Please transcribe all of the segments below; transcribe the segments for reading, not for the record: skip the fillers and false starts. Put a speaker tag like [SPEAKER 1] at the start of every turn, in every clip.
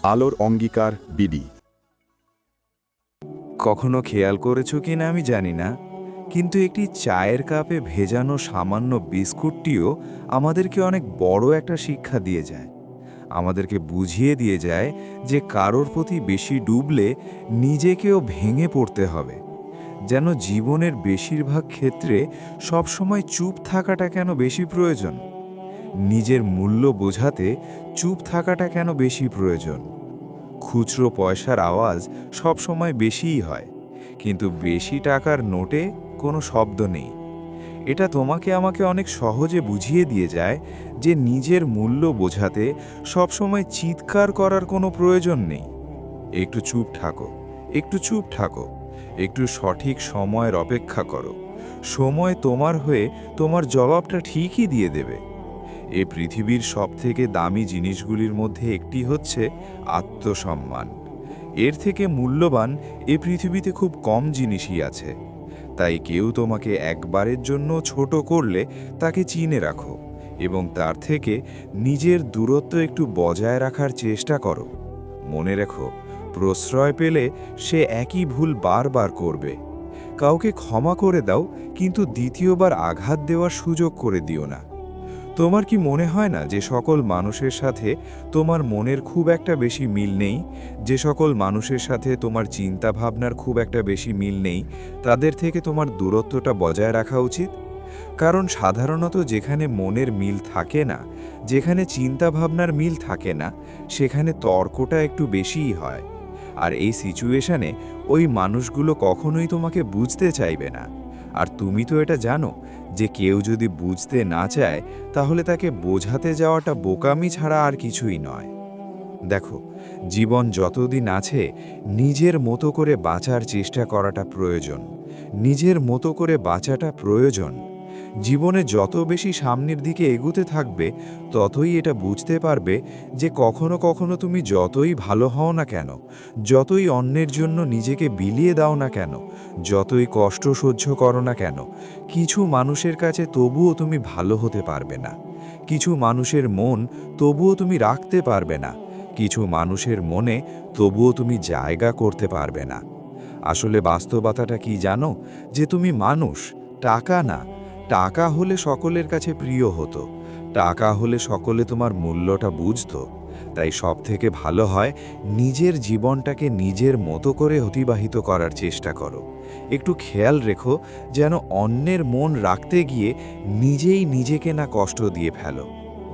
[SPEAKER 1] আলোর অঙ্গীকার বিডি।
[SPEAKER 2] কখনো খেয়াল করেছো কিনা আমি জানি না, কিন্তু একটি চায়ের কাপে ভেজানো সামান্য বিস্কুটটিও আমাদেরকে অনেক বড় একটা শিক্ষা দিয়ে যায়। আমাদেরকে বুঝিয়ে দিয়ে যায় যে কারোর প্রতি বেশি ডুবলে নিজেকেও ভেঙে পড়তে হবে। যেন জীবনের বেশিরভাগ ক্ষেত্রে সবসময় চুপ থাকাটা কেন বেশি প্রয়োজন, নিজের মূল্য বোঝাতে চুপ থাকাটা কেন বেশি প্রয়োজন। খুচরো পয়সার আওয়াজ সবসময় বেশিই হয়, কিন্তু বেশি টাকার নোটে কোনো শব্দ নেই। এটা তোমাকে আমাকে অনেক সহজে বুঝিয়ে দিয়ে যায় যে নিজের মূল্য বোঝাতে সবসময় চিৎকার করার কোনো প্রয়োজন নেই। একটু চুপ থাকো, একটু চুপ থাকো, একটু সঠিক সময়ের অপেক্ষা করো। সময় তোমার হয়ে তোমার জবাবটা ঠিকই দিয়ে দেবে। এই পৃথিবীর সবথেকে দামি জিনিসগুলির মধ্যে একটি হচ্ছে আত্মসম্মান। এর থেকে মূল্যবান এ পৃথিবীতে খুব কম জিনিসই আছে। তাই কেউ তোমাকে একবারের জন্য ছোট করলে তাকে চিনে রাখো এবং তার থেকে নিজের দূরত্ব একটু বজায় রাখার চেষ্টা করো। মনে রেখো, প্রশ্রয় পেলে সে একই ভুল বারবার করবে। কাউকে ক্ষমা করে দাও, কিন্তু দ্বিতীয়বার আঘাত দেওয়ার সুযোগ করে দিও না। তোমার কি মনে হয় না যে সকল মানুষের সাথে তোমার মনের খুব একটা বেশি মিল নেই? যে সকল মানুষের সাথে তোমার চিন্তা ভাবনার খুব একটা বেশি মিল নেই, তাদের থেকে তোমার দূরত্বটা বজায় রাখা উচিত? কারণ সাধারণত যেখানে মনের মিল থাকে না, যেখানে চিন্তা ভাবনার মিল থাকে না, সেখানে তর্কটা একটু বেশিই হয়। আর এই সিচুয়েশনে ওই মানুষগুলো কখনোই তোমাকে বুঝতে চাইবে না। আর তুমি তো এটা জানো যে কেউ যদি বুঝতে না চায়, তাহলে তাকে বোঝাতে যাওয়াটা বোকামি ছাড়া আর কিছুই নয়। দেখো, জীবন যতদিন আছে নিজের মতো করে বাঁচার চেষ্টা করাটা প্রয়োজন। নিজের মতো করে বাঁচাটা প্রয়োজন। জীবনে যত বেশি সামনের দিকে এগুতে থাকবে, ততই এটা বুঝতে পারবে যে কখনো কখনো তুমি যতই ভালো হও না কেন, যতই অন্যের জন্য নিজেকে বিলিয়ে দাও না কেন, যতই কষ্ট সহ্য করো না কেন, কিছু মানুষের কাছে তবুও তুমি ভালো হতে পারবে না। কিছু মানুষের মন তবুও তুমি রাখতে পারবে না। কিছু মানুষের মনে তবুও তুমি জায়গা করতে পারবে না। আসলে বাস্তবতাটা কি জানো? যে তুমি মানুষ, টাকা না। টাকা হলে সকলের কাছে প্রিয় হতো, টাকা হলে সকলে তোমার মূল্যটা বুঝতো। তাই সবথেকে ভালো হয় নিজের জীবনটাকে নিজের মতো করে অতিবাহিত করার চেষ্টা করো। একটু খেয়াল রেখো যেন অন্যের মন রাখতে গিয়ে নিজেই নিজেকে না কষ্ট দিয়ে ফেলো।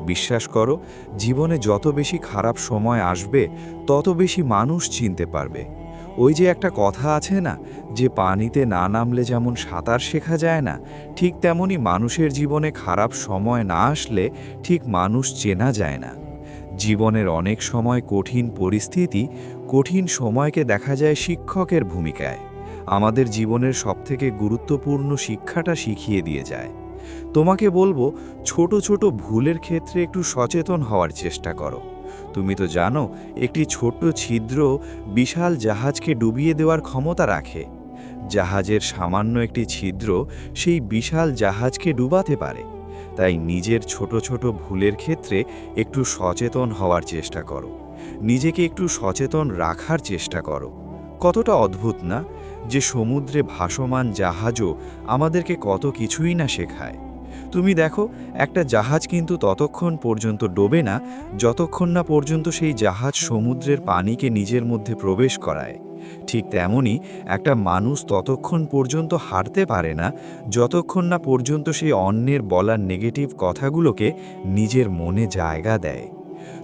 [SPEAKER 2] বিশ্বাস করো, জীবনে যত বেশি খারাপ সময় আসবে, তত বেশি মানুষ চিনতে পারবে। ওই যে একটা কথা আছে না, যে পানিতে না নামলে যেমন সাঁতার শেখা যায় না, ঠিক তেমনি মানুষের জীবনে খারাপ সময় না আসলে ঠিক মানুষ চেনা যায় না। জীবনের অনেক সময় কঠিন পরিস্থিতি, কঠিন সময়কে দেখা যায় শিক্ষকের ভূমিকায়। আমাদের জীবনের সবথেকে গুরুত্বপূর্ণ শিক্ষাটা শিখিয়ে দিয়ে যায়। তোমাকে বলবো, ছোট ছোট ভুলের ক্ষেত্রে একটু সচেতন হওয়ার চেষ্টা করো। তুমি তো জানো, একটি ছোট্ট ছিদ্র বিশাল জাহাজকে ডুবিয়ে দেওয়ার ক্ষমতা রাখে। জাহাজের সামান্য একটি ছিদ্র সেই বিশাল জাহাজকে ডুবাতে পারে। তাই নিজের ছোট ছোট ভুলের ক্ষেত্রে একটু সচেতন হওয়ার চেষ্টা করো। নিজেকে একটু সচেতন রাখার চেষ্টা করো। কতটা অদ্ভুত না, যে সমুদ্রে ভাসমান জাহাজও আমাদেরকে কত কিছুই না শেখায়। তুমি দেখো, একটা জাহাজ কিন্তু ততক্ষণ পর্যন্ত ডোবে না যতক্ষণ না পর্যন্ত সেই জাহাজ সমুদ্রের পানিকে নিজের মধ্যে প্রবেশ করায়। ঠিক তেমনি একটা মানুষ ততক্ষণ পর্যন্ত হারতে পারে না যতক্ষণ না পর্যন্ত সেই অন্যের বলার নেগেটিভ কথাগুলোকে নিজের মনে জায়গা দেয়।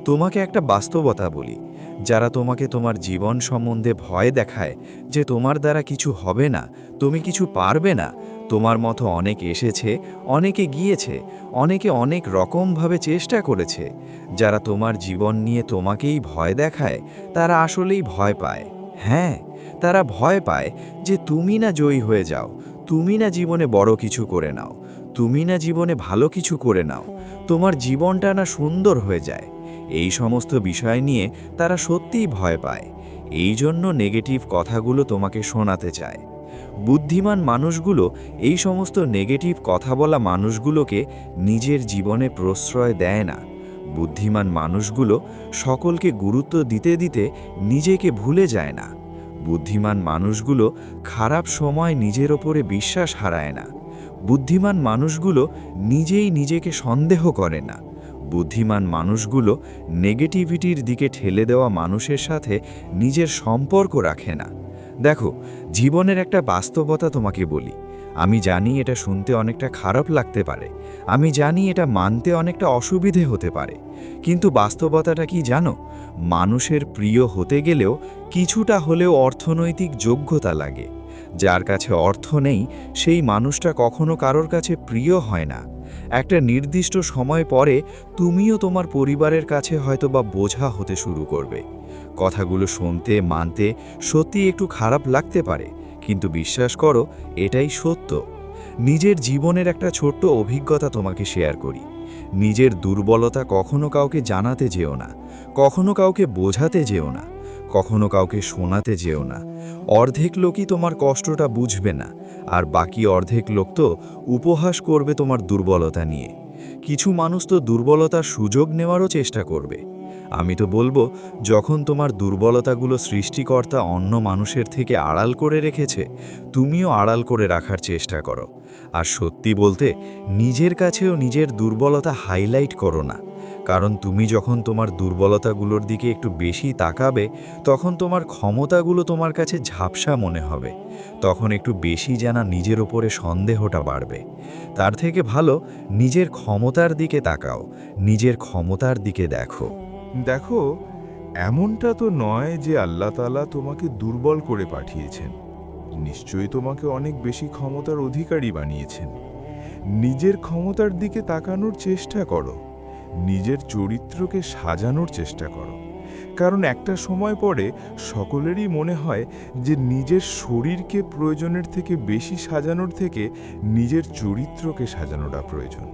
[SPEAKER 2] তোমাকে একটা বাস্তবতা বলি, যারা তোমাকে তোমার জীবন সম্বন্ধে ভয় দেখায় যে তোমার দ্বারা কিছু হবে না, তুমি কিছু পারবে না, তোমার মতো অনেক এসেছে, অনেকে গিয়েছে, অনেকে অনেক রকমভাবে চেষ্টা করেছে। যারা তোমার জীবন নিয়ে তোমাকেই ভয় দেখায়, তারা আসলেই ভয় পায়। হ্যাঁ, তারা ভয় পায় যে তুমি না জয়ী হয়ে যাও, তুমি না জীবনে বড় কিছু করে নাও, তুমি না জীবনে ভালো কিছু করে নাও, তোমার জীবনটা না সুন্দর হয়ে যায়। এই সমস্ত বিষয় নিয়ে তারা সত্যিই ভয় পায়। এই জন্য নেগেটিভ কথাগুলো তোমাকে শোনাতে চায়। বুদ্ধিমান মানুষগুলো এই সমস্ত নেগেটিভ কথা বলা মানুষগুলোকে নিজের জীবনে প্রশ্রয় দেয় না, বুদ্ধিমান মানুষগুলো সকলকে গুরুত্ব দিতে দিতে নিজেকে ভুলে যায় না। বুদ্ধিমান মানুষগুলো খারাপ সময় নিজের ওপরে বিশ্বাস হারায় না। বুদ্ধিমান মানুষগুলো নিজেই নিজেকে সন্দেহ করে না। বুদ্ধিমান মানুষগুলো নেগেটিভিটির দিকে ঠেলে দেওয়া মানুষের সাথে নিজের সম্পর্ক রাখে না। দেখো, জীবনের একটা বাস্তবতা তোমাকে বলি। আমি জানি এটা শুনতে অনেকটা খারাপ লাগতে পারে, আমি জানি এটা মানতে অনেকটা অসুবিধে হতে পারে, কিন্তু বাস্তবতাটা কি জানো? মানুষের প্রিয় হতে গেলেও কিছুটা হলেও অর্থনৈতিক যোগ্যতা লাগে। যার কাছে অর্থ নেই সেই মানুষটা কখনো কারোর কাছে প্রিয় হয় না। একটা নির্দিষ্ট সময় পরে তুমিও তোমার পরিবারের কাছে হয়তোবা বোঝা হতে শুরু করবে। কথাগুলো শুনতে মানতে সত্যি একটু খারাপ লাগতে পারে, কিন্তু বিশ্বাস করো, এটাই সত্য। নিজের জীবনের একটা ছোট্ট অভিজ্ঞতা তোমাকে শেয়ার করি। নিজের দুর্বলতা কখনো কাউকে জানাতে যেও না, কখনো কাউকে বোঝাতে যেও না, কখনো কাউকে শোনাতে যেও না। অর্ধেক লোকই তোমার কষ্টটা বুঝবে না, আর বাকি অর্ধেক লোক তো উপহাস করবে তোমার দুর্বলতা নিয়ে। কিছু মানুষ তো দুর্বলতার সুযোগ নেওয়ারও চেষ্টা করবে। আমি তো বলবো, যখন তোমার দুর্বলতাগুলো সৃষ্টিকর্তা অন্য মানুষের থেকে আড়াল করে রেখেছে, তুমিও আড়াল করে রাখার চেষ্টা করো। আর সত্যি বলতে, নিজের কাছেও নিজের দুর্বলতা হাইলাইট করো না, কারণ তুমি যখন তোমার দুর্বলতাগুলোর দিকে একটু বেশি তাকাবে, তখন তোমার ক্ষমতাগুলো তোমার কাছে ঝাপসা মনে হবে। তখন একটু বেশি জানা নিজের ওপরে সন্দেহটা বাড়বে। তার থেকে ভালো নিজের ক্ষমতার দিকে তাকাও, নিজের ক্ষমতার দিকে দেখো।
[SPEAKER 3] দেখো, এমনটা তো নয় যে আল্লাহ তাআলা তোমাকে দুর্বল করে পাঠিয়েছেন। নিশ্চয়ই তোমাকে অনেক বেশি ক্ষমতার অধিকারী বানিয়েছেন। নিজের ক্ষমতার দিকে তাকানোর চেষ্টা করো, নিজের চরিত্রকে সাজানোর চেষ্টা করো। কারণ একটা সময় পরে সকলেরই মনে হয় যে নিজের শরীরকে প্রয়োজনের থেকে বেশি সাজানোর থেকে নিজের চরিত্রকে সাজানোটা প্রয়োজন।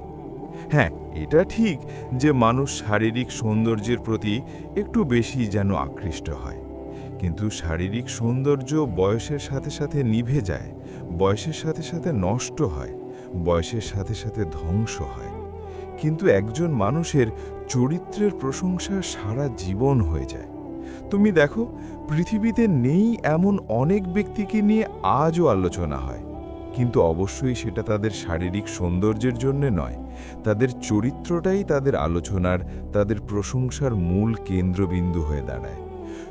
[SPEAKER 3] হ্যাঁ, এটা ঠিক যে মানুষ শারীরিক সৌন্দর্যের প্রতি একটু বেশি যেন আকৃষ্ট হয়, কিন্তু শারীরিক সৌন্দর্য বয়সের সাথে সাথে নিভে যায়, বয়সের সাথে সাথে নষ্ট হয়, বয়সের সাথে সাথে ধ্বংস হয়। কিন্তু একজন মানুষের চরিত্রের প্রশংসা সারা জীবন হয়ে যায়। তুমি দেখো, পৃথিবীতে নেই এমন অনেক ব্যক্তিকে নিয়ে আজও আলোচনা হয়, কিন্তু অবশ্যই সেটা তাদের শারীরিক সৌন্দর্যের জন্য নয়। তাদের চরিত্রটাই তাদের আলোচনার, তাদের প্রশংসার মূল কেন্দ্রবিন্দু হয়ে দাঁড়ায়।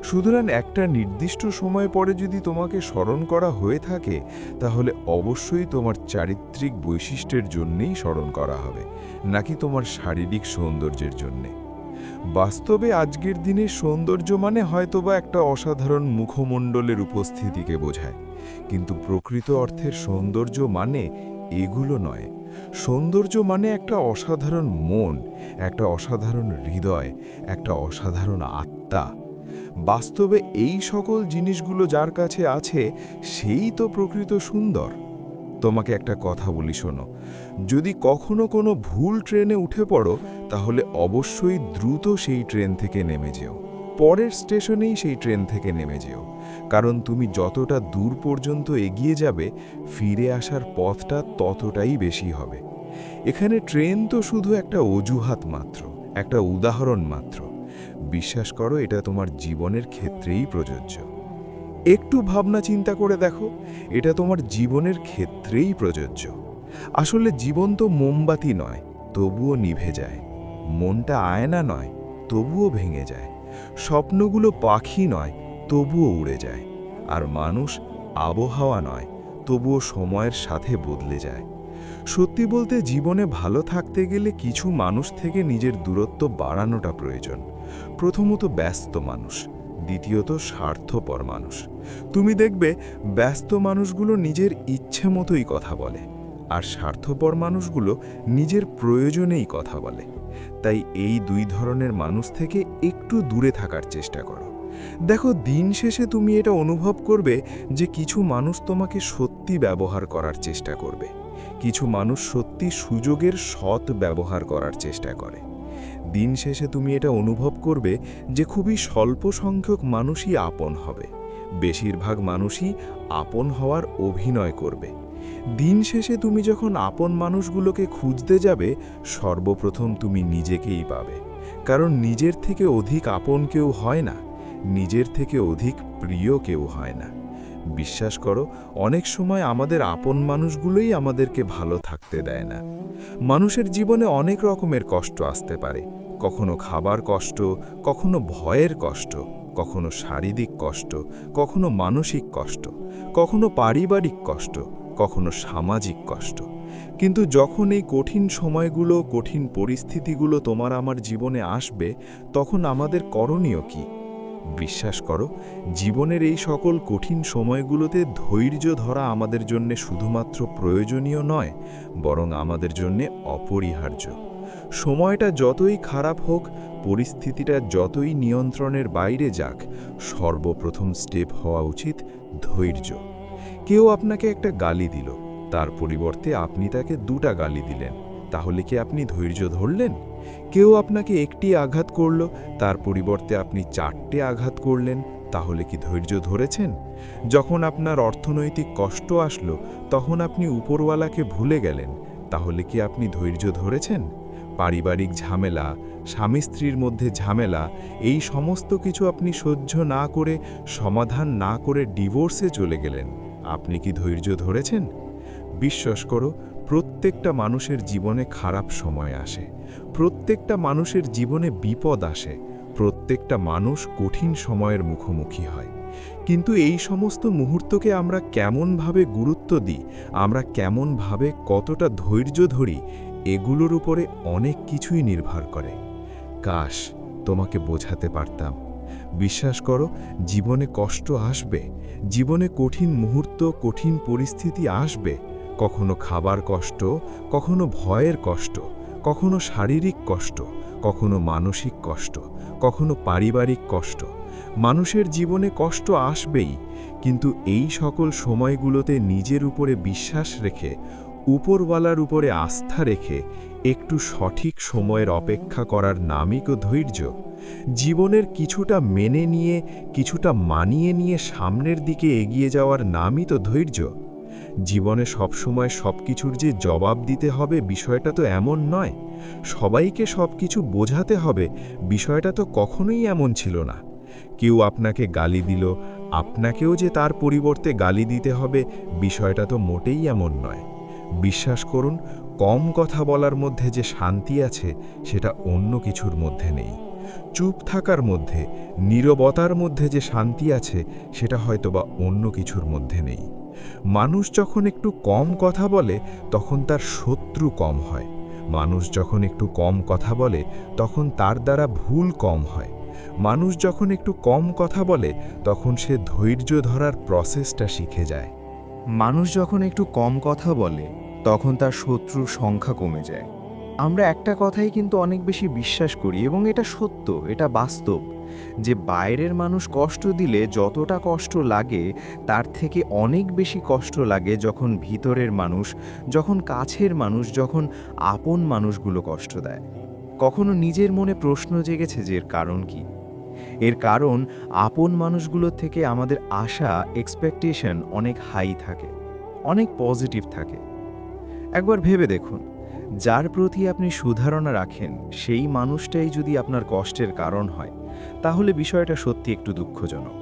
[SPEAKER 3] সুতরাং একটা নির্দিষ্ট সময় পরে যদি তোমাকে স্মরণ করা হয়ে থাকে, তাহলে অবশ্যই তোমার চারিত্রিক বৈশিষ্ট্যের জন্যেই স্মরণ করা হবে, নাকি তোমার শারীরিক সৌন্দর্যের জন্যে। বাস্তবে আজকের দিনে সৌন্দর্য মানে হয়তোবা একটা অসাধারণ মুখমণ্ডলের উপস্থিতিকে বোঝায়, কিন্তু প্রকৃত অর্থের সৌন্দর্য মানে এগুলো নয়। সৌন্দর্য মানে একটা অসাধারণ মন, একটা অসাধারণ হৃদয়, একটা অসাধারণ আত্মা। বাস্তবে এই সকল জিনিসগুলো যার কাছে আছে, সেই তো প্রকৃত সুন্দর। তোমাকে একটা কথা বলি, শোনো। যদি কখনো কোনো ভুল ট্রেনে উঠে পড়ো, তাহলে অবশ্যই দ্রুত সেই ট্রেন থেকে নেমে যেও, পরের স্টেশনেই সেই ট্রেন থেকে নেমে যেও। কারণ তুমি যতটা দূর পর্যন্ত এগিয়ে যাবে, ফিরে আসার পথটা ততটাই বেশি হবে। এখানে ট্রেন তো শুধু একটা অজুহাত মাত্র, একটা উদাহরণ মাত্র। বিশ্বাস করো, এটা তোমার জীবনের ক্ষেত্রেই প্রযোজ্য। একটু ভাবনা চিন্তা করে দেখো, এটা তোমার জীবনের ক্ষেত্রেই প্রযোজ্য। আসলে জীবন তো মোমবাতি নয়, তবুও নিভে যায়। মনটা আয়না নয়, তবুও ভেঙে যায়। স্বপ্নগুলো পাখি নয়, তবুও উড়ে যায়। আর মানুষ আবহাওয়া নয়, তবুও সময়ের সাথে বদলে যায়। সত্যি বলতে, জীবনে ভালো থাকতে গেলে কিছু মানুষ থেকে নিজের দূরত্ব বাড়ানোটা প্রয়োজন। প্রথমত ব্যস্ত মানুষ, দ্বিতীয়ত স্বার্থপর মানুষ। তুমি দেখবে ব্যস্ত মানুষগুলো নিজের ইচ্ছে মতোই কথা বলে, আর স্বার্থপর মানুষগুলো নিজের প্রয়োজনেই কথা বলে। তাই এই দুই ধরনের মানুষ থেকে একটু দূরে থাকার চেষ্টা করো। দেখো, দিন শেষে তুমি এটা অনুভব করবে যে কিছু মানুষ তোমাকে সত্যি ব্যবহার করার চেষ্টা করবে, কিছু মানুষ সত্যি সুযোগের সৎ ব্যবহার করার চেষ্টা করে। দিন শেষে তুমি এটা অনুভব করবে যে খুবই স্বল্প সংখ্যক মানুষই আপন হবে, বেশিরভাগ মানুষই আপন হওয়ার অভিনয় করবে। দিন শেষে তুমি যখন আপন মানুষগুলোকে খুঁজতে যাবে, সর্বপ্রথম তুমি নিজেকেই পাবে, কারণ নিজের থেকে অধিক আপন কেউ হয় না, নিজের থেকে অধিক প্রিয় কেউ হয় না। বিশ্বাস করো, অনেক সময় আমাদের আপন মানুষগুলোই আমাদেরকে ভালো থাকতে দেয় না। মানুষের জীবনে অনেক রকমের কষ্ট আসতে পারে, কখনো খাবার কষ্ট, কখনো ভয়ের কষ্ট, কখনো শারীরিক কষ্ট, কখনো মানসিক কষ্ট, কখনো পারিবারিক কষ্ট, কখনো সামাজিক কষ্ট। কিন্তু যখন এই কঠিন সময়গুলো, কঠিন পরিস্থিতিগুলো তোমার আমার জীবনে আসবে, তখন আমাদের করণীয় কি? বিশ্বাস করো, জীবনের এই সকল কঠিন সময়গুলোতে ধৈর্য ধরা আমাদের জন্য শুধুমাত্র প্রয়োজনীয় নয়, বরং আমাদের জন্য অপরিহার্য। সময়টা যতই খারাপ হোক, পরিস্থিতিটা যতই নিয়ন্ত্রণের বাইরে যাক, সর্বপ্রথম স্টেপ হওয়া উচিত ধৈর্য। কেউ আপনাকে একটা গালি দিল, তার পরিবর্তে আপনি তাকে 2টা গালি দিলেন, তাহলে কি আপনি ধৈর্য ধরলেন? কেউ আপনাকে একটি আঘাত করল, তার পরিবর্তে আপনি 4টে আঘাত করলেন, তাহলে কি ধৈর্য ধরেছেন? যখন আপনার অর্থনৈতিক কষ্ট আসলো, তখন আপনি উপরওয়ালাকে ভুলে গেলেন, তাহলে কি আপনি ধৈর্য ধরেছেন? পারিবারিক ঝামেলা, স্বামী স্ত্রীর মধ্যে ঝামেলা, এই সমস্ত কিছু আপনি সহ্য না করে, সমাধান না করে ডিভোর্সে চলে গেলেন, আপনি কি ধৈর্য ধরেছেন? বিশ্বাস করো, প্রত্যেকটা মানুষের জীবনে খারাপ সময় আসে, প্রত্যেকটা মানুষের জীবনে বিপদ আসে, প্রত্যেকটা মানুষ কঠিন সময়ের মুখোমুখি হয়। কিন্তু এই সমস্ত মুহূর্তকে আমরা কেমনভাবে গুরুত্ব দিই, আমরা কেমনভাবে কতটা ধৈর্য ধরি, এগুলোর উপরে অনেক কিছুই নির্ভর করে। কাশ তোমাকে বোঝাতে পারতাম। বিশ্বাস করো, জীবনে কষ্ট আসবে, জীবনে কঠিন মুহূর্ত, কঠিন পরিস্থিতি আসবে। কখনো খাবার কষ্ট, কখনো ভয়ের কষ্ট, কখনো শারীরিক কষ্ট, কখনো মানসিক কষ্ট, কখনো পারিবারিক কষ্ট। মানুষের জীবনে কষ্ট আসবেই, কিন্তু এই সকল সময়গুলোতে নিজের উপরে বিশ্বাস রেখে, উপরওয়ালার উপরে আস্থা রেখে একটু সঠিক সময়ের অপেক্ষা করার নামই তো ধৈর্য। জীবনের কিছুটা মেনে নিয়ে, কিছুটা মানিয়ে নিয়ে সামনের দিকে এগিয়ে যাওয়ার নামই তো ধৈর্য। জীবনে সবসময় সবকিছুর যে জবাব দিতে হবে, বিষয়টা তো এমন নয়। সবাইকে সবকিছু বোঝাতে হবে, বিষয়টা তো কখনোই এমন ছিল না। কেউ আপনাকে গালি দিল, আপনাকেও যে তার পরিবর্তে গালি দিতে হবে, বিষয়টা তো মোটেই এমন নয়। বিশ্বাস করুন, কম কথা বলার মধ্যে যে শান্তি আছে, সেটা অন্য কিছুর মধ্যে নেই। চুপ থাকার মধ্যে, নীরবতার মধ্যে যে শান্তি আছে, সেটা হয়তোবা অন্য কিছুর মধ্যে নেই। মানুষ যখন একটু কম কথা বলে, তখন তার শত্রু কম হয়। মানুষ যখন একটু কম কথা বলে, তখন তার দ্বারা ভুল কম হয়। মানুষ যখন একটু কম কথা বলে, তখন সে ধৈর্য ধরার প্রসেসটা শিখে যায়।
[SPEAKER 2] মানুষ যখন একটু কম কথা বলে, তখন তার শত্রুর সংখ্যা কমে যায়। আমরা একটা কথাই কিন্তু অনেক বেশি বিশ্বাস করি, এবং এটা সত্য, এটা বাস্তব, যে বাইরের মানুষ কষ্ট দিলে যতটা কষ্ট লাগে, তার থেকে অনেক বেশি কষ্ট লাগে যখন ভিতরের মানুষ, যখন কাছের মানুষ, যখন আপন মানুষগুলো কষ্ট দেয়। কখনো নিজের মনে প্রশ্ন জেগেছে যে এর কারণ কি? এর কারণ, আপন মানুষগুলোর থেকে আমাদের আশা, এক্সপেকটেশন অনেক হাই থাকে, অনেক পজিটিভ থাকে। একবার ভেবে দেখুন, যার প্রতি আপনি সুধারণা রাখেন, সেই মানুষটাই যদি আপনার কষ্টের কারণ হয়, তাহলে বিষয়টা সত্যি একটু দুঃখজনক।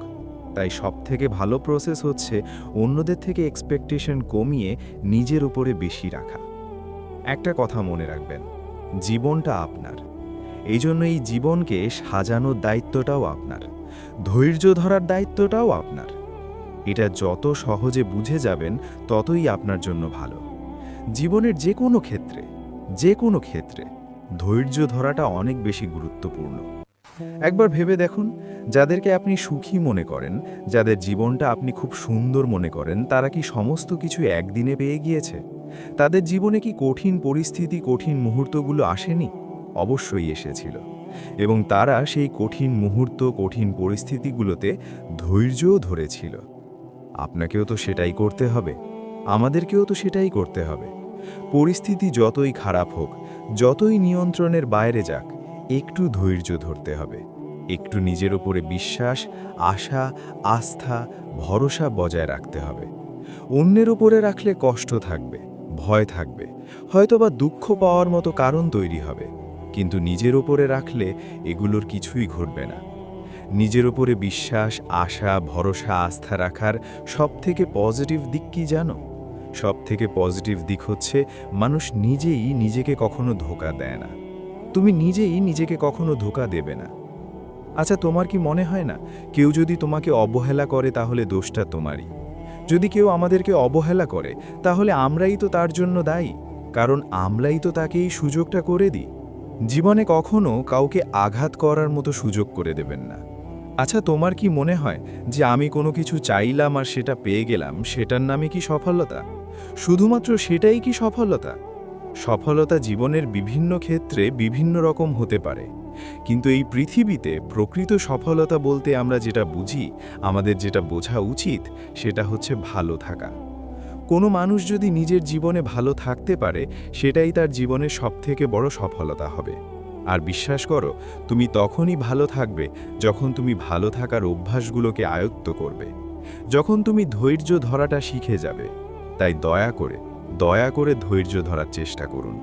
[SPEAKER 2] তাই সবথেকে ভালো প্রসেস হচ্ছে অন্যদের থেকে এক্সপেকটেশন কমিয়ে নিজের উপরে বেশি রাখা। একটা কথা মনে রাখবেন, জীবনটা আপনার, এই জন্য এই জীবনকে সাজানোর দায়িত্বটাও আপনার, ধৈর্য ধরার দায়িত্বটাও আপনার। এটা যত সহজে বুঝে যাবেন, ততই আপনার জন্য ভালো। জীবনের যে কোনো ক্ষেত্রে ধৈর্য ধরাটা অনেক বেশি গুরুত্বপূর্ণ। একবার ভেবে দেখুন, যাদেরকে আপনি সুখী মনে করেন, যাদের জীবনটা আপনি খুব সুন্দর মনে করেন, তারা কি সমস্ত কিছু একদিনে পেয়ে গিয়েছে? তাদের জীবনে কি কঠিন পরিস্থিতি, কঠিন মুহূর্তগুলো আসেনি? অবশ্যই এসেছিল, এবং তারা সেই কঠিন মুহূর্ত, কঠিন পরিস্থিতিগুলোতে ধৈর্যও ধরেছিল। আপনাকেও তো সেটাই করতে হবে, আমাদেরকেও তো সেটাই করতে হবে। পরিস্থিতি যতই খারাপ হোক, যতই নিয়ন্ত্রণের বাইরে যাক, একটু ধৈর্য ধরতে হবে, একটু নিজের উপরে বিশ্বাস, আশা, আস্থা, ভরসা বজায় রাখতে হবে। অন্যের উপরে রাখলে কষ্ট থাকবে, ভয় থাকবে, হয়তোবা দুঃখ পাওয়ার মতো কারণ তৈরি হবে। কিন্তু নিজের ওপরে রাখলে এগুলোর কিছুই ঘটবে না। নিজের ওপরে বিশ্বাস, আশা, ভরসা, আস্থা রাখার সবথেকে পজিটিভ দিক কি জানো? সবথেকে পজিটিভ দিক হচ্ছে মানুষ নিজেই নিজেকে কখনো ধোঁকা দেয় না। তুমি নিজেই নিজেকে কখনো ধোঁকা দেবে না। আচ্ছা, তোমার কি মনে হয় না কেউ যদি তোমাকে অবহেলা করে তাহলে দোষটা তোমারই? যদি কেউ আমাদেরকে অবহেলা করে তাহলে আমরাই তো তার জন্য দায়ী, কারণ আমরাই তো তাকে এই সুযোগটা করে দিই। জীবনে কখনো কাউকে আঘাত করার মতো সুযোগ করে দেবেন না। আচ্ছা, তোমার কি মনে হয় যে আমি কোনো কিছু চাইলাম আর সেটা পেয়ে গেলাম, সেটার নামে কি সফলতা? শুধুমাত্র সেটাই কি সফলতা? সফলতা জীবনের বিভিন্ন ক্ষেত্রে বিভিন্ন রকম হতে পারে, কিন্তু এই পৃথিবীতে প্রকৃত সফলতা বলতে আমরা যেটা বুঝি, আমাদের যেটা বোঝা উচিত, সেটা হচ্ছে ভালো থাকা। কোনো মানুষ যদি নিজের জীবনে ভালো থাকতে পারে, সেটাই তার জীবনের সবথেকে বড় সফলতা হবে। আর বিশ্বাস করো, তুমি তখনই ভালো থাকবে যখন তুমি ভালো থাকার অভ্যাসগুলোকে আয়ত্ত করবে, যখন তুমি ধৈর্য ধরাটা শিখে যাবে। তাই দয়া করে ধৈর্য ধরার চেষ্টা করুন।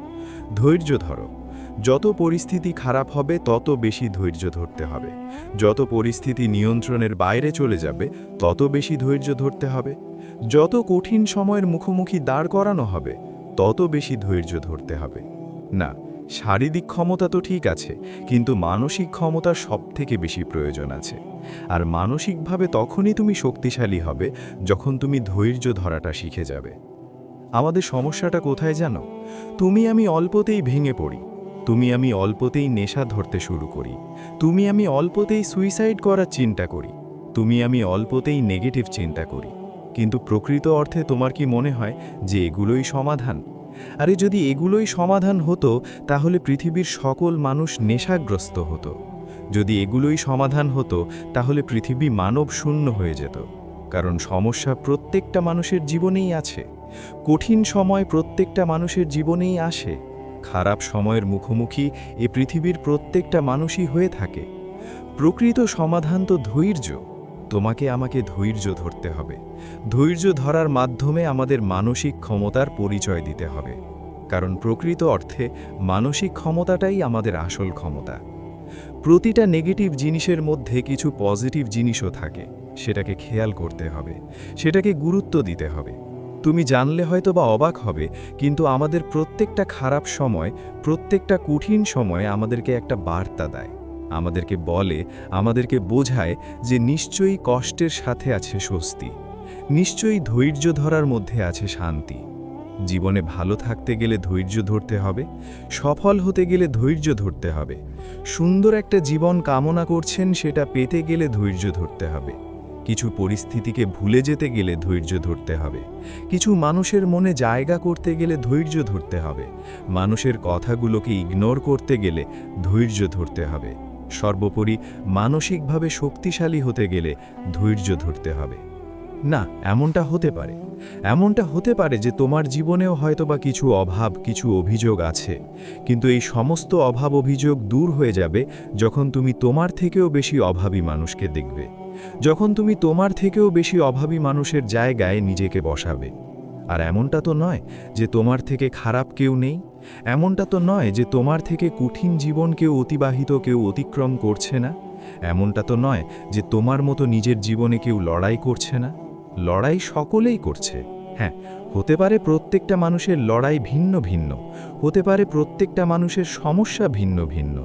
[SPEAKER 2] ধৈর্য ধরো। যত পরিস্থিতি খারাপ হবে তত বেশি ধৈর্য ধরতে হবে। যত পরিস্থিতি নিয়ন্ত্রণের বাইরে চলে যাবে তত বেশি ধৈর্য ধরতে হবে। যত কঠিন সময়ের মুখোমুখি দাঁড় করানো হবে তত বেশি ধৈর্য ধরতে হবে। না, শারীরিক ক্ষমতা তো ঠিক আছে, কিন্তু মানসিক ক্ষমতার সবথেকে বেশি প্রয়োজন আছে। আর মানসিকভাবে তখনই তুমি শক্তিশালী হবে যখন তুমি ধৈর্য ধরাটা শিখে যাবে। আমাদের সমস্যাটা কোথায় জানো? তুমি আমি অল্পতেই ভেঙে পড়ি। তুমি আমি অল্পতেই নেশা ধরতে শুরু করি। তুমি আমি অল্পতেই সুইসাইড করার চিন্তা করি। তুমি আমি অল্পতেই নেগেটিভ চিন্তা করি। কিন্তু প্রকৃত অর্থে তোমার কি মনে হয় যে এগুলোই সমাধান? আরে যদি এগুলোই সমাধান হতো তাহলে পৃথিবীর সকল মানুষ নেশাগ্রস্ত হতো। যদি এগুলোই সমাধান হতো তাহলে পৃথিবী মানব শূন্য হয়ে যেত। কারণ সমস্যা প্রত্যেকটা মানুষের জীবনেই আছে। কঠিন সময় প্রত্যেকটা মানুষের জীবনেই আসে। খারাপ সময়ের মুখোমুখি এ পৃথিবীর প্রত্যেকটা মানুষই হয়ে থাকে। প্রকৃত সমাধান তো ধৈর্য। তোমাকে আমাকে ধৈর্য ধরতে হবে। ধৈর্য ধরার মাধ্যমে আমাদের মানসিক ক্ষমতার পরিচয় দিতে হবে, কারণ প্রকৃত অর্থে মানসিক ক্ষমতাটাই আমাদের আসল ক্ষমতা। প্রতিটা নেগেটিভ জিনিসের মধ্যে কিছু পজিটিভ জিনিসও থাকে, সেটাকে খেয়াল করতে হবে, সেটাকে গুরুত্ব দিতে হবে। তুমি জানলে হয়তো বা অবাক হবে, কিন্তু আমাদের প্রত্যেকটা খারাপ সময়, প্রত্যেকটা কঠিন সময় আমাদেরকে একটা বার্তা দেয়। আমাদেরকে বলে, আমাদেরকে বোঝায় যে নিশ্চয়ই কষ্টের সাথে আছে স্বস্তি, নিশ্চয়ই ধৈর্য ধরার মধ্যে আছে শান্তি। জীবনে ভালো থাকতে গেলে ধৈর্য ধরতে হবে, সফল হতে গেলে ধৈর্য ধরতে হবে, সুন্দর একটা জীবন কামনা করছেন সেটা পেতে গেলে ধৈর্য ধরতে হবে, কিছু পরিস্থিতিকে ভুলে যেতে গেলে ধৈর্য ধরতে হবে, কিছু মানুষের মনে জায়গা করতে গেলে ধৈর্য ধরতে হবে, মানুষের কথাগুলোকে ইগনোর করতে গেলে ধৈর্য ধরতে হবে, সর্বোপরি মানসিকভাবে শক্তিশালী হতে গেলে ধৈর্য ধরতে হবে। না, এমনটা হতে পারে যে তোমার জীবনেও হয়তোবা কিছু অভাব, কিছু অভিযোগ আছে, কিন্তু এই সমস্ত অভাব অভিযোগ দূর হয়ে যাবে যখন তুমি তোমার থেকেও বেশি অভাবী মানুষকে দেখবে, যখন তুমি তোমার থেকেও বেশি অভাবী মানুষের জায়গায় নিজেকে বসাবে। আর এমনটা তো নয় যে তোমার থেকে খারাপ কেউ নেই, এমনটা তো নয় যে তোমার থেকে কঠিন জীবন কেউ অতিক্রম করছে না, এমনটা তো নয় যে তোমার মতো নিজের জীবনে কেউ লড়াই করছে না। লড়াই সকলেই করছে। হ্যাঁ, হতে পারে প্রত্যেকটা মানুষের লড়াই ভিন্ন ভিন্ন, হতে পারে প্রত্যেকটা মানুষের সমস্যা ভিন্ন ভিন্ন,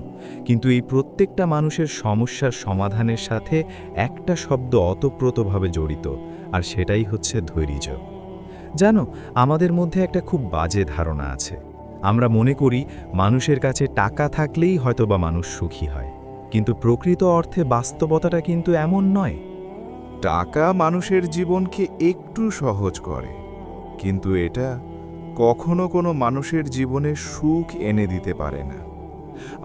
[SPEAKER 2] কিন্তু এই প্রত্যেকটা মানুষের সমস্যার সমাধানের সাথে একটা শব্দ ওতপ্রোতভাবে জড়িত, আর সেটাই হচ্ছে ধৈর্য। জানো, আমাদের মধ্যে একটা খুব বাজে ধারণা আছে। আমরা মনে করি মানুষের কাছে টাকা থাকলেই হয়তোবা মানুষ সুখী হয়, কিন্তু প্রকৃত অর্থে বাস্তবতাটা কিন্তু এমন নয়।
[SPEAKER 3] টাকা মানুষের জীবনকে একটু সহজ করে, কিন্তু এটা কখনো কোনো মানুষের জীবনে সুখ এনে দিতে পারে না।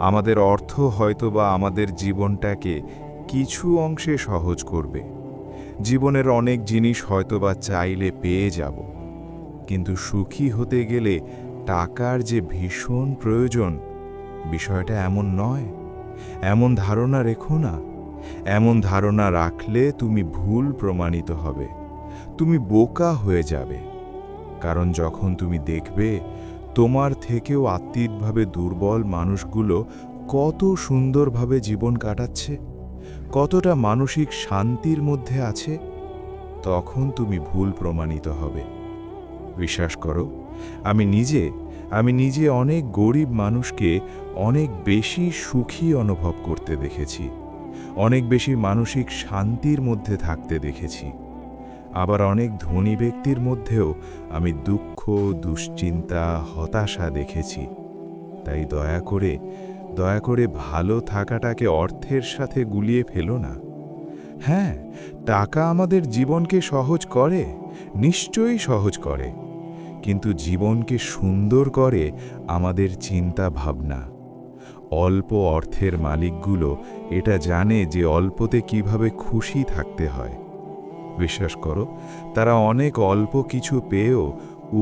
[SPEAKER 3] আমাদের অর্থ হয়তোবা আমাদের জীবনটাকে কিছু অংশে সহজ করবে। জীবনের অনেক জিনিস হয়তোবা চাইলে পেয়ে যাব, কিন্তু সুখী হতে গেলে টাকার যে ভীষণ প্রয়োজন, বিষয়টা এমন নয়। এমন ধারণা রেখো না। এমন ধারণা রাখলে তুমি ভুল প্রমাণিত হবে, তুমি বোকা হয়ে যাবে। কারণ যখন তুমি দেখবে তোমার থেকেও আত্মিকভাবে দুর্বল মানুষগুলো কত সুন্দরভাবে জীবন কাটাচ্ছে, কতটা মানসিক শান্তির মধ্যে আছে, তখন তুমি ভুল প্রমাণিত হবে। বিশ্বাস করো, আমি নিজে অনেক গরিব মানুষকে অনেক বেশি সুখী অনুভব করতে দেখেছি, অনেক বেশি মানসিক শান্তির মধ্যে থাকতে দেখেছি। আবার অনেক ধনী ব্যক্তির মধ্যেও আমি দুঃখ, দুশ্চিন্তা, হতাশা দেখেছি। তাই দয়া করে ভালো থাকাটাকে অর্থের সাথে গুলিয়ে ফেলো না। হ্যাঁ, টাকা আমাদের জীবনকে সহজ করে, নিশ্চয়ই সহজ করে, কিন্তু জীবনকে সুন্দর করে আমাদের চিন্তা ভাবনা। অল্প অর্থের মালিকগুলো এটা জানে যে অল্পতে কিভাবে খুশি থাকতে হয়। বিশ্বাস করো, তারা অনেক অল্প কিছু পেয়েও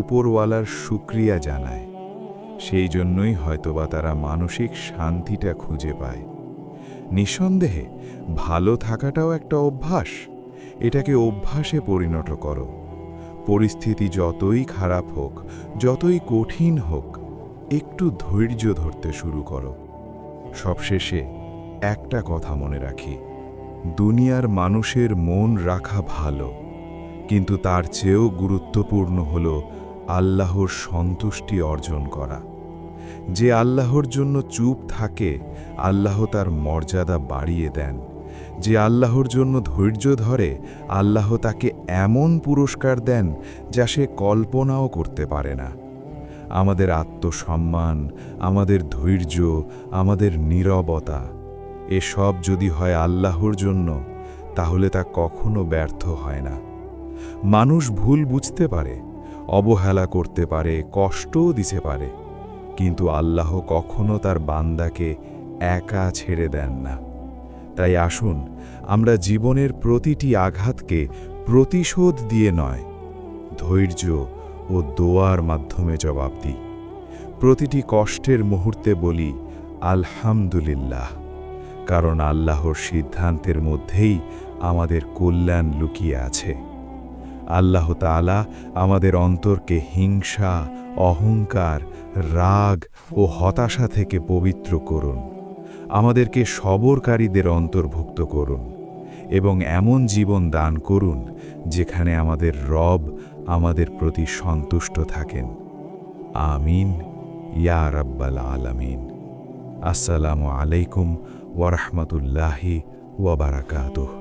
[SPEAKER 3] উপরওয়ালার শুকরিয়া জানায়। সেই জন্যই হয়তোবা তারা মানসিক শান্তিটা খুঁজে পায়। নিঃসন্দেহে ভালো থাকাটাও একটা অভ্যাস। এটাকে অভ্যাসে পরিণত করো। পরিস্থিতি যতই খারাপ হোক, যতই কঠিন হোক, একটু ধৈর্য ধরতে শুরু করো। সবশেষে একটা কথা মনে রাখি, দুনিয়ার মানুষের মন রাখা ভালো, কিন্তু তার চেয়েও গুরুত্বপূর্ণ হল আল্লাহর সন্তুষ্টি অর্জন করা। যে আল্লাহর জন্য চুপ থাকে, আল্লাহ তার মর্যাদা বাড়িয়ে দেন। যে আল্লাহর জন্য ধৈর্য ধরে, আল্লাহ তাকে এমন পুরস্কার দেন যা সে কল্পনাও করতে পারে না। আমাদের আত্মসম্মান, আমাদের ধৈর্য, আমাদের নীরবতা, এসব যদি হয় আল্লাহর জন্য, তাহলে তা কখনো ব্যর্থ হয় না। মানুষ ভুল বুঝতে পারে, অবহেলা করতে পারে, কষ্টও দিতে পারে, কিন্তু আল্লাহ কখনো তার বান্দাকে একা ছেড়ে দেন না। তাই আসুন, আমরা জীবনের প্রতিটি আঘাতকে প্রতিশোধ দিয়ে নয়, ধৈর্য ও দোয়ার মাধ্যমে জবাব দিই। প্রতিটি কষ্টের মুহূর্তে বলি আলহামদুলিল্লাহ, কারণ আল্লাহর সিদ্ধান্তের মধ্যেই আমাদের কল্যাণ লুকিয়ে আছে। আল্লাহ তাআলা আমাদের অন্তরকে হিংসা, অহংকার, রাগ ও হতাশা থেকে পবিত্র করুন। আমাদেরকে সবরকারীদের অন্তর্ভুক্ত করুন এবং এমন জীবন দান করুন যেখানে আমাদের রব আমাদের প্রতি সন্তুষ্ট থাকেন। আমিন ইয়া রাব্বাল আলামিন। আসসালামু আলাইকুম ওয়া রাহমাতুল্লাহি ওয়া বারাকাতুহু।